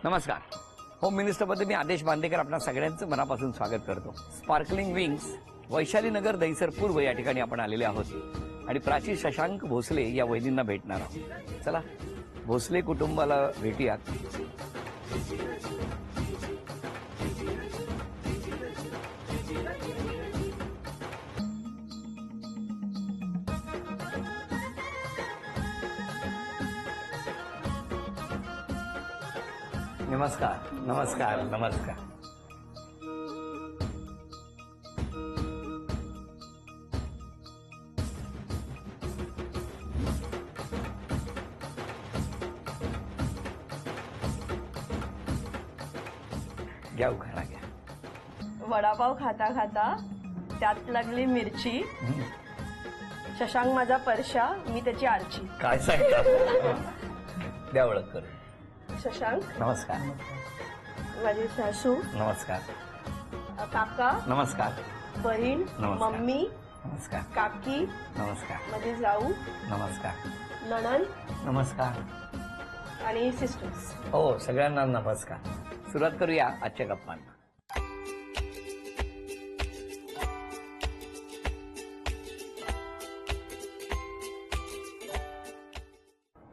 नमस्कार. होम मिनिस्टरपदी मी आदेश बांदेकर आपल्या सगळ्यांचं मनापासून स्वागत करतो. स्पार्कलिंग विंग्स वैशाली नगर दहिसर पूर्व या ठिकाणी आपण आलेले आहोत आणि प्राची शशांक भोसले या वहिनींना भेटणार आहोत. चला भोसले कुटुंबाला भेटूयात. नमस्कार. नमस्कार. नमस्कार. घ्या उखाणा घ्या. वडापाव खाता खाता त्यात लागली मिरची, शशांक माझा परशा, मी त्याची आरची. काय सांगता? द्या ओळख करून. शशांक नमस्कार. माझी सासू, नमस्कार. काका, नमस्कार. बहीण, नमस्कार. मम्मी, नमस्कार. काकी, नमस्कार. माझी जाऊ, नमस्कार. नणंद नमस्कार. आणि सिस्टर्स. हो, सगळ्यांना नमस्कार. सुरुवात करूया आजच्या गप्पांना.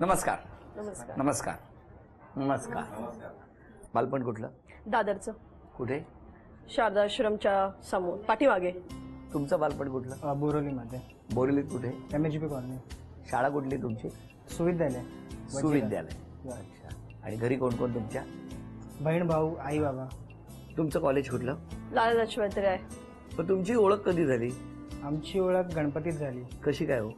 नमस्कार. नमस्कार. नमस्कार. बालपण कुठलं? दादरचं. कुठे? शारदा आश्रमच्या समोर पाठीमागे. तुमचं बालपण कुठलं? बोरिवलीमध्ये. बोरिवलीत कुठे? MHP colony. शाळा कुठली तुमची? सुविद्यालय. सुविद्यालय. अच्छा. आणि घरी कोण कोण तुमच्या? बहीण, भाऊ, आई, बाबा. तुमचं कॉलेज कुठलं? लाल लजपत राय. पण तुमची ओळख कधी झाली? आमची ओळख गणपतीत झाली. कशी काय हो?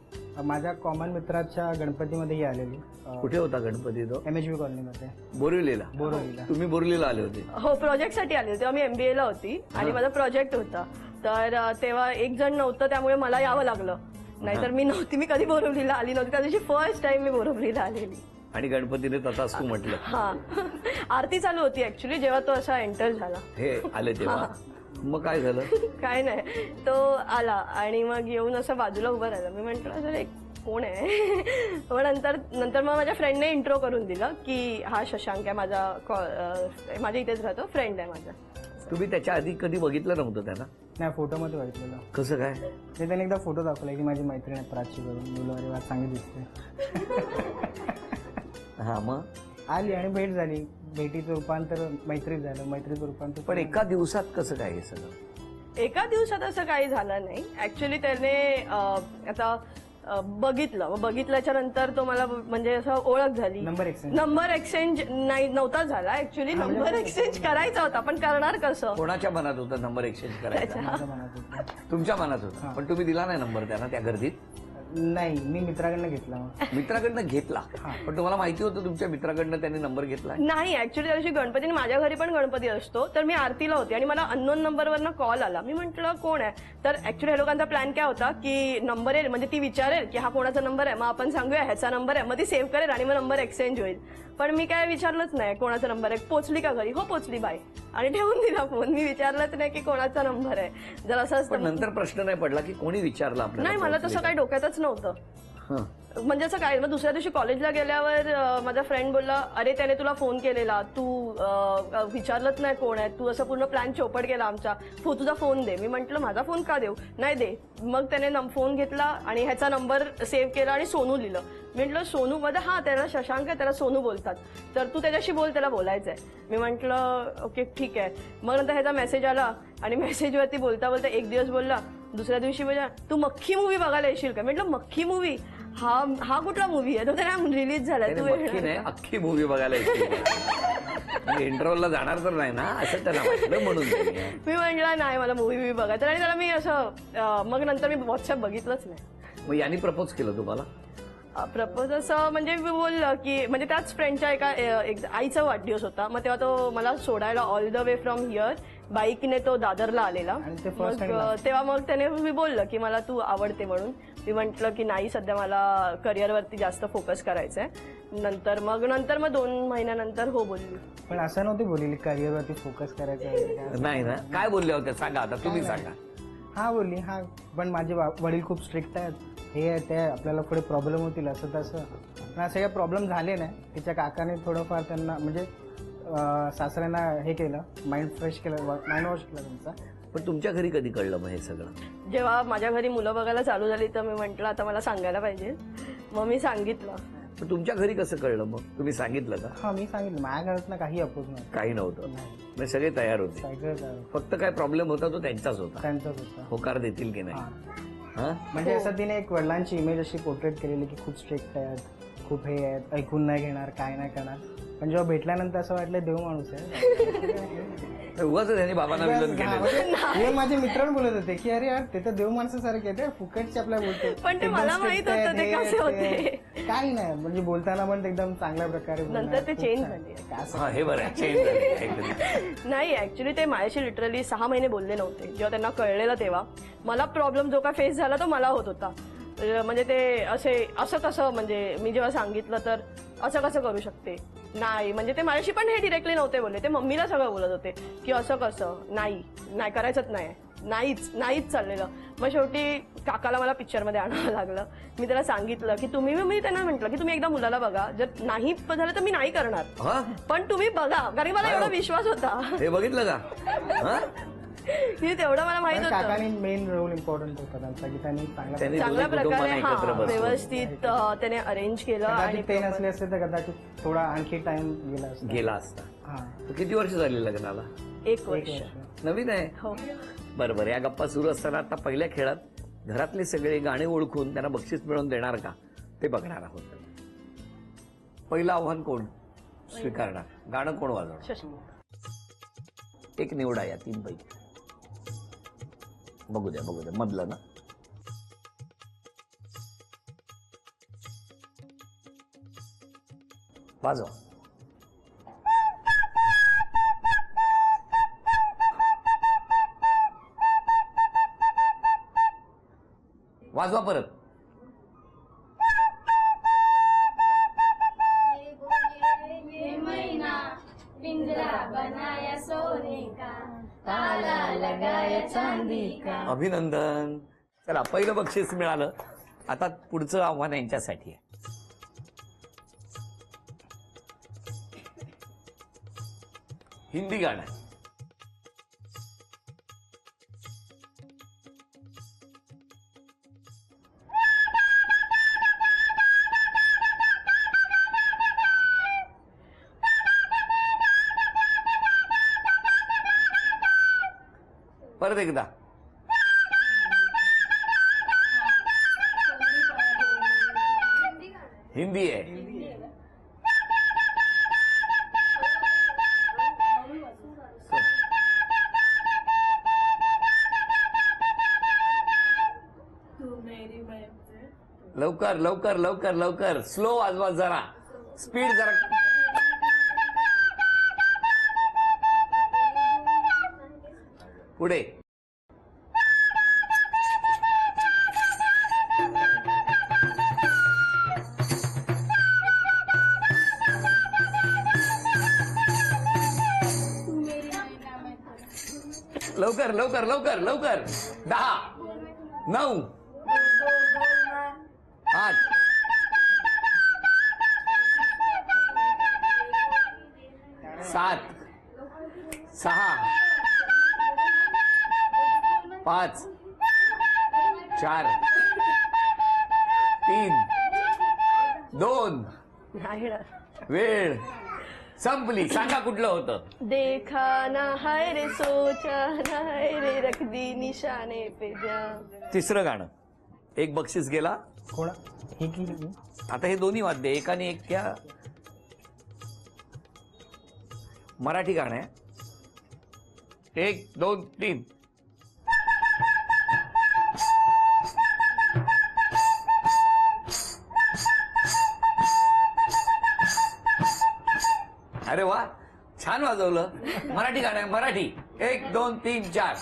माझ्या कॉमन मित्राच्या गणपतीमध्ये आलेली. कुठे होता गणपती तो? MHP कॉलनीमध्ये. बोरिवलीला. बोरिवलीला. तुम्ही बोरिवलीला आले होते? हो, प्रोजेक्टसाठी आले होते. आम्ही MBA ला होती आणि माझा प्रोजेक्ट होता. तर तेव्हा एक जण नव्हतं, त्यामुळे मला यावं लागलं. नाहीतर मी नव्हती. मी कधी बोरिवलीला आली नव्हती. त्या दिवशी फर्स्ट टाइम मी बोरिवलीला आलेली. आणि गणपतीने तथास्तू म्हटलं. हा. आरती चालू होती ऍक्च्युली जेव्हा तो असा एंटर झाला. हे आले तेव्हा मग काय झालं? काय नाही, तो आला आणि मग येऊन असं बाजूला उभं राहिला. मी म्हंटल अरे कोण आहे? मग नंतर मग माझ्या फ्रेंडने इंट्रो करून दिलं की हा शशांक आहे, माझ्या इथेच राहतो, फ्रेंड आहे माझा. तुम्ही त्याच्या आधी कधी बघितलं नव्हतं त्याला? नाही, फोटोमध्ये बघितलेलं. कसं काय? ते त्याने एकदा फोटो दाखवला की माझी मैत्रीण आहे प्राची करून. मुलं अरे वा, चांगली दिसते. हा. मग आली आणि भेट झाली. भेटीचं रूपांतर मैत्रीत झालं, मैत्रीचं रूपांतर. पण एका दिवसात कसं काय हे सगळं? एका दिवसात असं काही झालं नाही. ऍक्च्युली त्याने आता बघितल्याच्या नंतर तो मला म्हणजे असं ओळख झाली. नंबर एक्सचेंज नव्हता झाला ऍक्च्युली. नंबर एक्सचेंज करायचा होता, पण करणार कसं? कोणाच्या मनात होतं नंबर एक्सचेंज करायचा? तुमच्या मनात होता. पण तुम्ही दिला नाही नंबर त्यांना त्या गर्दीत? नाही, मी मित्राकडनं घेतला. मित्राकडनं घेतला? पण तुम्हाला माहिती होतं तुमच्या मित्राकडनं त्यांनी नंबर घेतला? नाही, ऍक्च्युली त्या दिवशी गणपती, माझ्या घरी पण गणपती असतो, तर मी आरतीला होते आणि मला अननोन नंबरवरनं कॉल आला. मी म्हटलं कोण आहे? तर ऍक्च्युली ह्या लोकांचा प्लॅन काय होता की नंबर येईल म्हणजे ती विचारेल की हा कोणाचा नंबर आहे, मग आपण सांगूया ह्याचा नंबर आहे, मग ती सेव्ह करेल आणि मग नंबर एक्सचेंज होईल. पण मी काय विचारलंच नाही कोणाचा नंबर आहे. पोचली का घरी? हो पोचली, बाय, आणि ठेवून दिला फोन. मी विचारलंच नाही की कोणाचा नंबर आहे. जर असं असतं नंतर प्रश्न नाही पडला की कोणी विचारलं आपल्याला? नाही, मला तसं काही डोक्यातच नव्हतं. म्हणजे असं काय. मग दुसऱ्या दिवशी कॉलेजला गेल्यावर माझा फ्रेंड बोलला अरे त्याने तुला फोन केलेला, तू विचारलंच नाही कोण आहे, तू असं पूर्ण प्लॅन चौपट केला आमचा, तुझा फोन दे. मी म्हंटल माझा फोन का देऊ? नाही दे. मग त्याने फोन घेतला आणि ह्याचा नंबर सेव्ह केला आणि सोनू लिहिलं. मी म्हटलं सोनू मध्ये? हा, त्याला शशांक आहे, त्याला सोनू बोलतात, तर तू त्याच्याशी बोल, त्याला बोलायचंय. मी म्हंटलं ओके ठीक आहे. मग नंतर ह्याचा मेसेज आला आणि मेसेजवरती बोलता बोलता एक दिवस बोलला, दुसऱ्या दिवशी बोलला तू मक्खी मूवी बघायला येशील का? म्हटलं मक्खी मूवी? हा कुठला मूवी आहे? तो त्याला रिलीज झालाय. तू अख्खी मूवी बघायला इंटरव्ह्यूला जाणार तर नाही ना असं त्याला वाटलं म्हणून मी म्हटलं नाही, मला मूवी बघायचं. आणि त्याला मी असं मग नंतर मी व्हॉट्सअप बघितलंच नाही. मग यांनी प्रपोज केलं तुम्हाला? प्रपोज असं म्हणजे मी बोललं की म्हणजे त्याच फ्रेंडच्या एका आईचा वाढदिवस होता. मग तेव्हा तो मला सोडायला all the way from here बाईकने तो दादरला आलेला. तेव्हा मग त्याने मी बोललं की मला तू आवडते म्हणून. मी म्हटलं की नाही, सध्या मला करिअरवरती जास्त फोकस करायचंय. नंतर मग 2 महिन्यानंतर हो बोलली. पण असं नव्हती बोलली करिअरवरती फोकस करायचं नाही ना? काय बोलले होते सांगा, आता तुम्ही सांगा. हा बोलली, हा पण माझे वडील खूप स्ट्रिक्ट आहेत, हे ते आपल्याला पुढे प्रॉब्लेम होतील असं तसं. पण असे काही प्रॉब्लेम झाले नाही. तिच्या काकाने थोडंफार त्यांना म्हणजे सासऱ्यांना हे केलं, माइंड फ्रेश केलं, माइंड वॉश केला त्यांचा. पण तुमच्या घरी कधी कळलं मग हे सगळं? जेव्हा माझ्या घरी मुलं बघायला चालू झाली तर मी म्हटलं आता मला सांगायला पाहिजे. मग मी सांगितलं. पण तुमच्या घरी कसं कळलं मग? तुम्ही सांगितलं का? हा, मी सांगितलं. माझ्या घरात ना काही अपोज नव्हतं, काही नव्हतं, नाही. म्हणजे सगळे तयार होते. सगळं झालं. फक्त काय प्रॉब्लेम होता तो त्यांचाच होता. त्यांचंच होतं. होकार देतील की नाही? हा. हा? म्हणजे असं तिने एक वडिलांची इमेज अशी पोर्ट्रेट केलेली की खूप स्ट्रिक्ट आहेत, खूप हे आहेत, ऐकून नाही घेणार, काय नाही करणार. पण जेव्हा भेटल्यानंतर असं वाटलं देव माणूस आहे. उगाच त्यांनी बाबांना विलन केलं. हे माझे मित्र बोलत होते की अरे यार ते तर देव माणसासारखे आहेत, फुकटचे आपल्या बोलते. पण ते मला माहित होतं ते कसे होते. काही नाही, म्हणजे बोलताना पण ते एकदम चांगल्या प्रकारे बोलणार. नंतर ते खूप चेंज छान. झाले. काय असं. हा, हे बरं आहे, चेंज झाले काहीतरी. नाही, ऍक्च्युली ते माझ्याशी लिटरली 6 महिने बोलले नव्हते. जेव्हा त्यांना कळलेलं तेव्हा मला प्रॉब्लेम जो काय फेस झाला तो मला होत होता. म्हणजे ते असं कसं, म्हणजे मी जेव्हा सांगितलं तर असं कसं करू शकते, नाही म्हणजे ते माझ्याशी पण हे डिरेक्टली नव्हते बोलले. ते मम्मीला सगळं बोलत होते की असं कसं, नाही नाही करायचंच नाही, नाहीच चाललेलं. मग शेवटी काकाला मला पिक्चरमध्ये आणावं लागलं. मी त्याला सांगितलं की मी त्यांना म्हटलं की तुम्ही एकदा मुलाला बघा, जर नाही झालं तर मी नाही करणार, हा? पण तुम्ही बघा, कारण मला एवढा विश्वास होता. हे बघितलं का? हा? की तेवढं मला माहित पण होतं. काकानी मेन रोल इम्पॉर्टंट होता त्यांचा की त्यांनी त्यांनी चांगल्या दोन्ही प्रकारे कुटुंबांना एकत्र बसवलं. व्यवस्थित त्याने अरेंज केलं. आणि कदाचित ते नसले असते तर कदाचित थोडा आणखी टाइम गेला असता. गेला असता. हा, तर किती वर्ष झाली लग्नाला? 1 वर्ष. नवीन आहे. हो. बरोबर. या गप्पा सुरू असताना आता पहिल्या खेळात घरातले सगळे गाणे ओळखून त्यांना बक्षीस मिळवून देणार का ते बघणार आहोत. पहिलं आव्हान कोण स्वीकारणार? गाणं कोण वाजवणार? शशी. एक निवडा या 3 पैकी. बघू द्या मधलं ना. वाजवा. वाजवा परत. ये महीना पिंजरा बनाया सोने का, ताला लगाया चांदी का. अभिनंदन. चला, पहिलं बक्षीस मिळालं. आता पुढचं आव्हान यांच्यासाठी आहे. हिंदी गाणं. परत एकदा. हिंदी आहे. लवकर स्लो वाजवा जरा, स्पीड जरा. पुढे. लवकर 10, 9, 8, 7, 6, 5, 4, 3, 2. नाही ना. वेळ संपली. सांगा कुठलं होतं? देखा ना हाय रे सोचा ना हाय रे रख दी निशाने पे जा. तिसरं गाणं. एक बक्षीस गेला. कोणा ही की आता हे दोन्ही वाद्य एकाने एक घ्या. मराठी गाणं आहे. 1, 2, 3. अरे वा, छान वाजवलं. मराठी गाणं आहे, मराठी. 1, 2, 3, 4.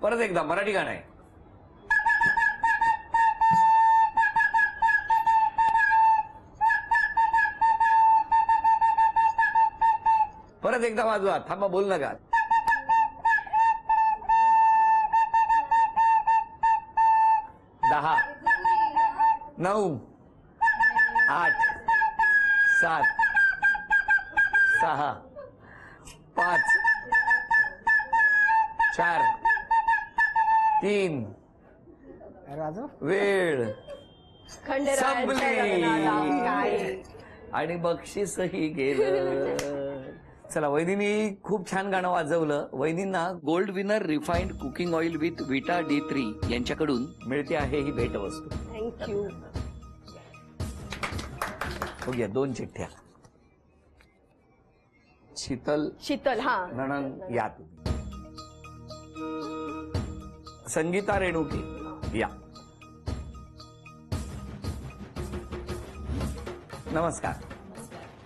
परत एकदा मराठी गाणं आहे. परत एकदा वाजवा. थांबा, बोल नका. 10 9 8 7 6 5 4 3 अरे राजा वेळ खंडेरायाच्या लग्नाला काय आणि बक्षीसही गेलं. चला वैदिनी खूप छान गाणं वाजवलं. वैदींना gold winner refined cooking oil with vita D3 यांच्याकडून मिळते आहे ही भेटवस्तू. थँक्यू. बघूया 2 चिठ्ठ्या. शीतल शीतल हा नणन या तुम्ही. संगीता रेणुके या. नमस्कार.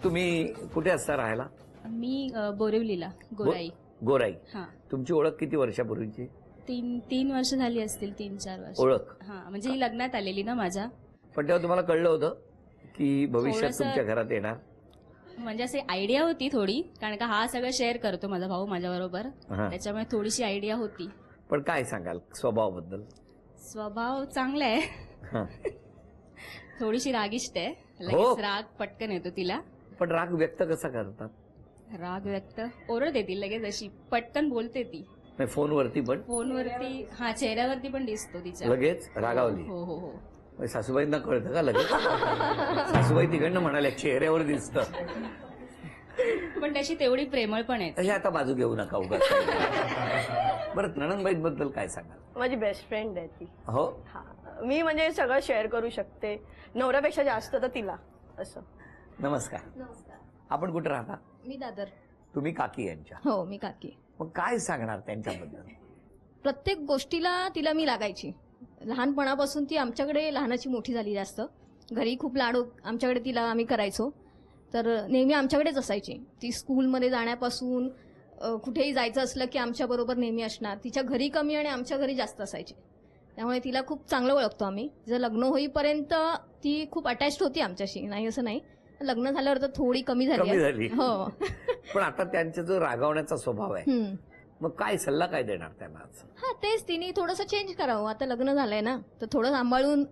तुम्ही कुठे असता राहायला? मी बोरिवलीला गोराई. गोराई. हा तुमची ओळख किती वर्षापूर्वीची? 3 वर्ष झाली असतील, 3-4 वर्ष. ओळख. हा म्हणजे ही लग्नात आलेली ना माझ्या, पण तेव्हा तुम्हाला कळलं होतं की भविष्यात थोडंसं- तुमच्या घरात येणार? म्हणजे असे आयडिया होती थोडी, कारण का हा सगळं शेअर करतो माझा भाऊ माझ्या बरोबर, हा. त्याच्यामुळे थोडीशी आयडिया होती. पण काय सांगाल स्वभावाबद्दल? स्वभाव चांगला आहे, हा. थोडीशी रागिष्ट आहे, हो. लगेच राग पटकन येतो तिला. पण राग व्यक्त कसा करतात? राग व्यक्त ओरडते ती लगेच, अशी पटकन बोलते ती नाही फोनवरती पण फोनवरती. हा चेहऱ्यावरती पण दिसतो तिच्या. लगेच रागावली. हो हो हो. म्हणजे सासूबाईंना कळतं का लगेच? सासूबाई तिकडनं म्हणाल्या चेहऱ्यावर दिसतं. पण त्याची तेवढी प्रेमळ पण आहे. हे आता बाजू घेऊ नका उगाच. बरं नणंदबाईंबद्दल काय सांगाल? माझी बेस्ट फ्रेंड आहे ती. हो. हा मी म्हणजे सगळं शेअर करू शकते, नवऱ्यापेक्षा जास्त तर तिला असं. नमस्कार. नमस्कार. आपण कुठे राहता? मी दादर. तुम्ही काकी यांच्या. हो मी काकी. मग काय सांगणार त्यांच्याबद्दल? प्रत्येक गोष्टीला तिला मी लागायची. लहानपणापासून ती आमच्याकडे लहानाची मोठी झाली जास्त. घरी खूप लाडू आमच्याकडे तिला आम्ही करायचो, तर नेहमी आमच्याकडेच असायची ती. स्कूलमध्ये जाण्यापासून कुठेही जायचं असलं की आमच्याबरोबर नेहमी असणार. तिच्या घरी कमी आणि आमच्या घरी जास्त असायची, त्यामुळे तिला खूप चांगलं ओळखतो आम्ही. जर लग्न होईपर्यंत ती खूप अटॅच्ड होती आमच्याशी, नाही असं नाही. लग्न झाल्यावर तर थोडी कमी झाली कमी आहे. झाली. हो. पण आता त्यांचा जो रागावण्याचा स्वभाव आहे, हम्म. मग काय सल्ला काय देणार त्यांना? हा तेच, तिने थोडंसं चेंज करावं. आता लग्न झालंय ना, तर थोडं सांभाळून,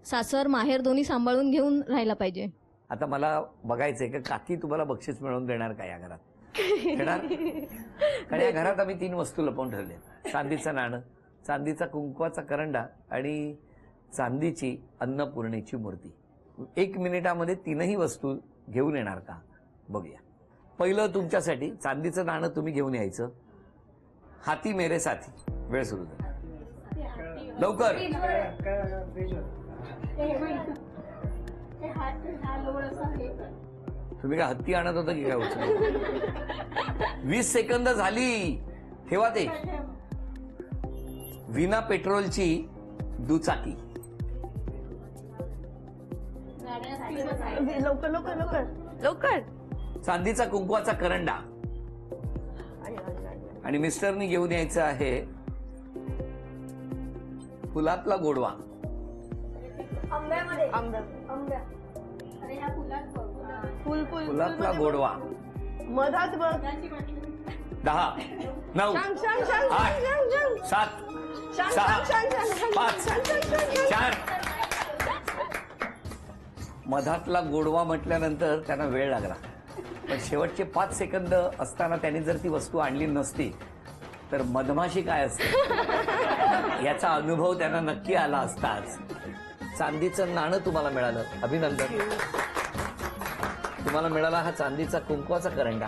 सासर माहेर दोन्ही सांभाळून घेऊन राहायला पाहिजे. आता मला बघायचंय का काकी तुम्हाला बक्षीस मिळवून देणार का या घरात? देणार? कारण या घरात आम्ही 3 वस्तू लपवून ठेवल्या. चांदीचं नाणं, चांदीचा कुंकवाचा करंडा आणि चांदीची अन्नपूर्णेची मूर्ती. 1 मिनिटामध्ये 3ही वस्तू घेऊन येणार का बघूया. पहिलं तुमच्यासाठी चांदीचं नाणं तुम्ही घेऊन यायचं. हाती मेरे साथी. वेळ सुरू झाली, लवकर. तुम्ही काय हत्ती आणत होता की काय उचलून? 20 सेकंद झाली, ठेवा ते. विना पेट्रोलची दुचाकी. लवकर लवकर लवकर लवकर. चांदीचा कुंकवाचा करंडा. आणि मिस्टरनी घेऊन यायचं आहे फुलातला गोडवा. फुलातला गोडवा. मधात बघ. 10 9 शांत शांत शांत 8 शांत 7 शांत 6 शांत शांत 5 4. मधातला गोडवा म्हटल्यानंतर त्यांना वेळ लागला, पण शेवटचे 5 सेकंद असताना त्यांनी जर ती वस्तू आणली नसती तर मधमाशी काय असते याचा अनुभव त्यांना नक्की आला असताच. चांदीचं नाणं तुम्हाला मिळालं, अभिनंदन. तुम्हाला मिळाला हा चांदीचा कुंकवाचा करंडा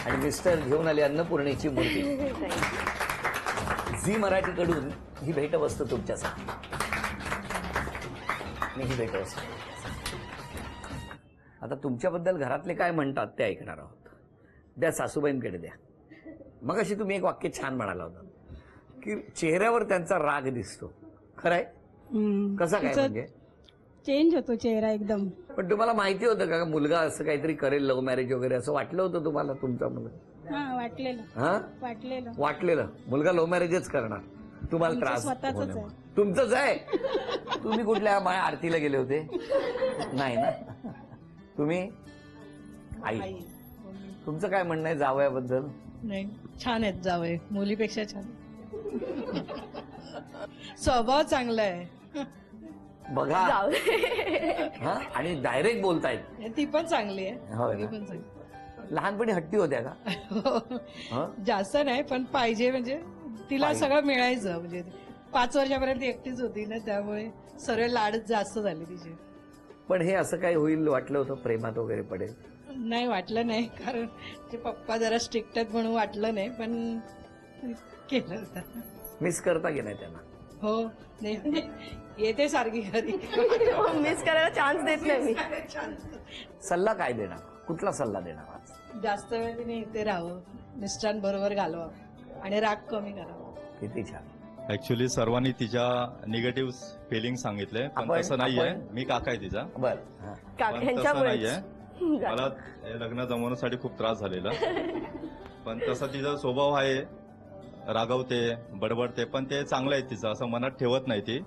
आणि मिस्टर घेऊन आले अन्नपूर्णेची मूर्ती. झी मराठीकडून ही भेटवस्तू तुमच्यासाठी. ही भेटवस्तू. आता तुमच्याबद्दल घरातले काय म्हणतात ते ऐकणार आहोत. द्या सासूबाईंकडे द्या. मग अशी तुम्ही एक वाक्य छान म्हणाला होता की चेहऱ्यावर त्यांचा राग दिसतो. खरंय? कसा काय म्हणजे? चेंज होतो चेहरा एकदम. पण तुम्हाला माहिती होतं का मुलगा असं काहीतरी करेल, लव्ह मॅरेज वगैरे, असं वाटलं होतं तुम्हाला तुमचा मुलगा? हा वाटलेलं हा वाटलेलं मुलगा लव्ह मॅरेजच करणार, तुम्हाला त्रास स्वतःच होण्यामुळे. आहे. तुमचंच आहे? तुम्ही कुठल्या माया आरतीला गेले होते? नाही ना. तुम्ही आई. तुमचं काय म्हणणं आहे जावयाबद्दल? नाही छान आहेत जावई, मुलीपेक्षा छान. स्वभाव चांगला आहे. बघा जाऊ दे. हा आणि डायरेक्ट बोलतायत. ती पण चांगली आहे. होय ती ना? पण चांगली. लहानपणी हट्टी होत्या का? हा? जास्त नाही पण पाहिजे म्हणजे तिला पाहिजे. सगळं मिळायचं म्हणजे 5 वर्षापर्यंत एकटीच होती ना त्यामुळे सर्व लाड जास्त झाले तिचे. पण हे असं काय होईल वाटलं होतं, प्रेमात वगैरे पडेल? नाही वाटलं नाही कारण ते पप्पा जरा स्ट्रिक्ट आहेत म्हणून वाटलं नाही पण केलं होतं. मिस करता की नाही त्यांना? हो नाही म्हणजे येते सारखी घरी. मिस करायला चान्स देत नाही मी. सल्ला काय देणार, कुठला सल्ला देणार आज? जास्त वेळ तिने इथे राहावं, मिस्टरांबरोबर घालवावं आणि राग कमी करावा. किती छान. ऍक्च्युली सर्वांनी तिच्या निगेटिव्ह फिलिंग सांगितले पण आपण- तसं नाहीये. आपण- मी काका आहे तिचा. बर पण तसं ह्यांच्यामुळे नाहीये. मला हे लग्न जमवण्यासाठी खूप त्रास झालेला पण तसा तिचा स्वभाव आहे, रागवते, बडबडते, पण ते चांगलं आहे तिचं, असं मनात ठेवत नाही ती,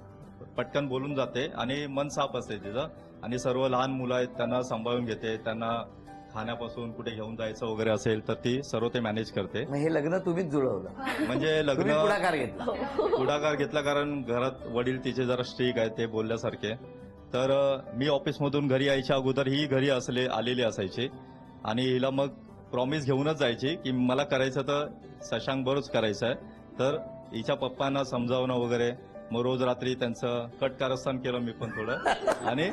पटकन बोलून जाते आणि मन साफ असते तिचं. आणि सर्व लहान मुलं आहेत त्यांना सांभाळून घेते, त्यांना खाण्यापासून कुठे घेऊन जायचं वगैरे असेल तर ती सर्व ते मॅनेज करते. मग हे लग्न तुम्हीच जुळवलं, म्हणजे तुम्ही लग्न पुढाकार घेतला. पुढाकार घेतला कारण घरात वडील तिचे जरा स्ट्रिक आहेत, ते बोलल्यासारखे. तर मी ऑफिसमधून घरी यायच्या अगोदर ही घरी आलेली असायची आणि हिला मग प्रॉमिस घेऊनच जायची की मला करायचं तर शशांक बरोच करायचं आहे. तर हिच्या पप्पांना समजावणं वगैरे, मग रोज रात्री त्यांचं कट कारस्थान केलं मी पण थोडं आणि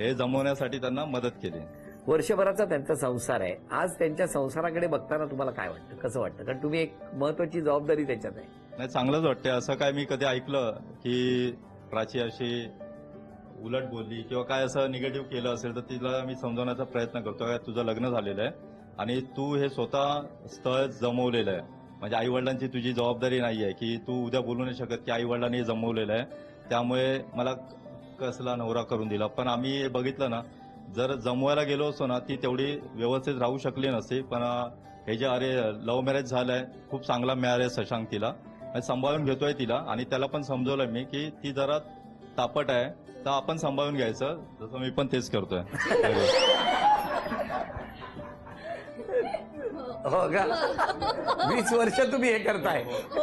हे जमवण्यासाठी त्यांना मदत केली. वर्षभराचा त्यांचा संसार आहे. आज त्यांच्या संसाराकडे बघताना तुम्हाला काय वाटतं, कसं वाटतं? कारण तुम्ही एक महत्वाची जबाबदारी त्याच्यात आहे. नाही, चांगलंच वाटतंय. असं काय मी कधी ऐकलं की प्राची अशी उलट बोलली किंवा काय असं निगेटिव्ह केलं असेल तर तिला मी समजवण्याचा प्रयत्न करतो. काय तुझं लग्न झालेलं आहे आणि तू हे स्वतः स्थळ जमवलेलं आहे, म्हणजे आई वडिलांची तुझी जबाबदारी नाही आहे की तू उद्या बोलू नाही शकत की आई वडिलांनी हे जमवलेलं आहे त्यामुळे मला कसला नवरा करून दिला. पण आम्ही बघितलं ना, जर जमवायला गेलो असतो ना ती तेवढी व्यवस्थित राहू शकली नसती. पण हे जे अरे लव्ह मॅरेज झालंय, खूप चांगला मिळालाय शशांक तिला, सांभाळून घेतोय तिला. आणि त्याला पण समजवलंय मी की ती जरा तापट आहे तर आपण सांभाळून घ्यायचं, जसं मी पण तेच करतोय. हो का? 20 वर्ष तुम्ही हे करताय. हो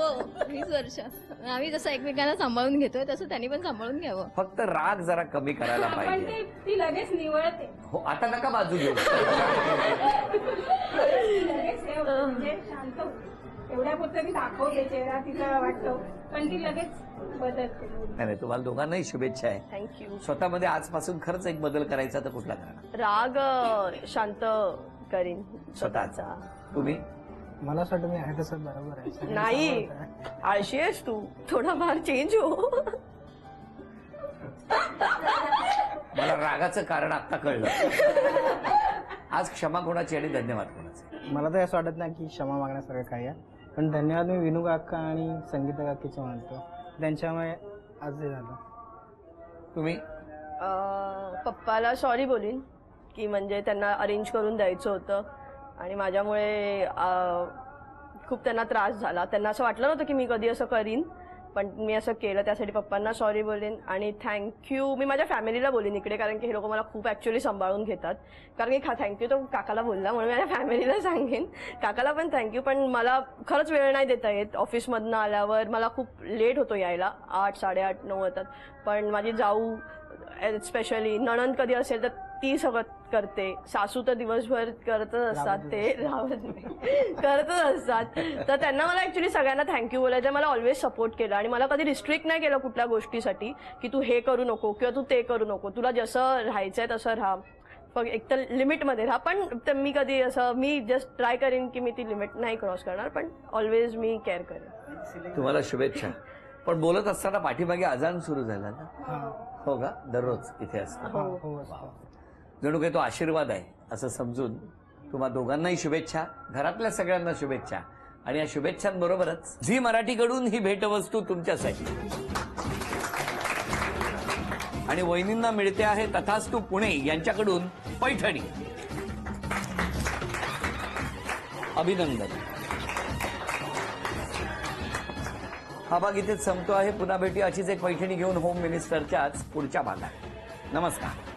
20 वर्ष आम्ही जसं एकमेकांना सांभाळून घेतोय तसं त्यांनी पण सांभाळून घ्यावं. फक्त राग जरा कमी करायला पण पाहिजे. ती लगेच निवळते. हो, आता नका बाजू घेऊ. लगेच हे होतं, म्हणजे शांत होते. एवढ्या पुरतं ती दाखवते चेहरा तिचा वाटतो पण ती लगेच बदलते. नाही नाही, तुम्हाला दोघांनाही शुभेच्छा आहे. थँक्यू. स्वतःमध्ये आजपासून खरंच एक बदल करायचा तर कुठला करणार? राग शांत करीन स्वतःचा. तुम्ही? मला असं वाटतं मी आहे तसं बरोबर आहे. सगळ्यांना नाही, सांभाळत आहे. आळशी आहेस तू, थोडाफार चेंज हो. मला रागाचं कारण आता कळलं. आज क्षमा कोणाची आणि धन्यवाद कोणाचे? मला तर असं वाटत नाही की क्षमा मागण्यासारखं काही आहे, पण धन्यवाद मी विनू काका आणि संगीता काकीचे मानतो. त्यांच्यामुळे आज हे झालं. तुम्ही? पप्पाला सॉरी बोलीन की म्हणजे त्यांना अरेंज करून द्यायचं होतं आणि माझ्यामुळे खूप त्यांना त्रास झाला. त्यांना असं वाटलं नव्हतं की मी कधी असं करीन, पण मी असं केलं. त्यासाठी पप्पांना सॉरी बोलेन आणि थँक्यू मी माझ्या फॅमिलीला बोलेन इकडे, कारण की हे लोक मला खूप ॲक्च्युली सांभाळून घेतात. कारण की थँक्यू तो काकाला बोलला म्हणून माझ्या फॅमिलीला सांगेन. काकाला पण थँक्यू. पण मला खरंच वेळ नाही देता येत. ऑफिसमधनं आल्यावर मला खूप लेट होतो यायला, 8, 8:30, 9 होतात. पण माझी जाऊ स्पेशली नणंद कधी असेल तर ती सगळं करते. सासू तर दिवसभर करतच असतात, ते राहत नाही, करतच असतात. तर त्यांना मला ऍक्च्युली सगळ्यांना थँक्यू बोलायचं. मला ऑलवेज सपोर्ट केला आणि मला कधी रिस्ट्रिक्ट नाही केलं कुठल्या गोष्टीसाठी की तू हे करू नको किंवा तू ते करू नको, तुला जसं राहायचंय तसं राहा, पण एक तर लिमिटमध्ये राहा. पण मी कधी असं मी जस्ट ट्राय करेन की मी ती लिमिट नाही क्रॉस करणार, पण ऑलवेज मी केअर करेन. तुम्हाला शुभेच्छा. पण बोलत असताना पाठीमागे अजान सुरू झाला ना? हां हो का? दररोज इथे असतं. हां हो असं. जणू काही तो आशीर्वाद आहे असं समजून तुम्हा दोघांनाही शुभेच्छा, घरातल्या सगळ्यांना शुभेच्छा. आणि या शुभेच्छांबरोबरच झी मराठीकडून ही भेटवस्तू तुमच्यासाठी आणि वहिनींना मिळते आहे तथास्तु पुणे यांच्याकडून पैठणी. अभिनंदन. हा भाग इथेच संपतो आहे. पुन्हा भेटूया अशीच एक पैठणी घेऊन होम मिनिस्टरच्याच पुढच्या भागात. नमस्कार.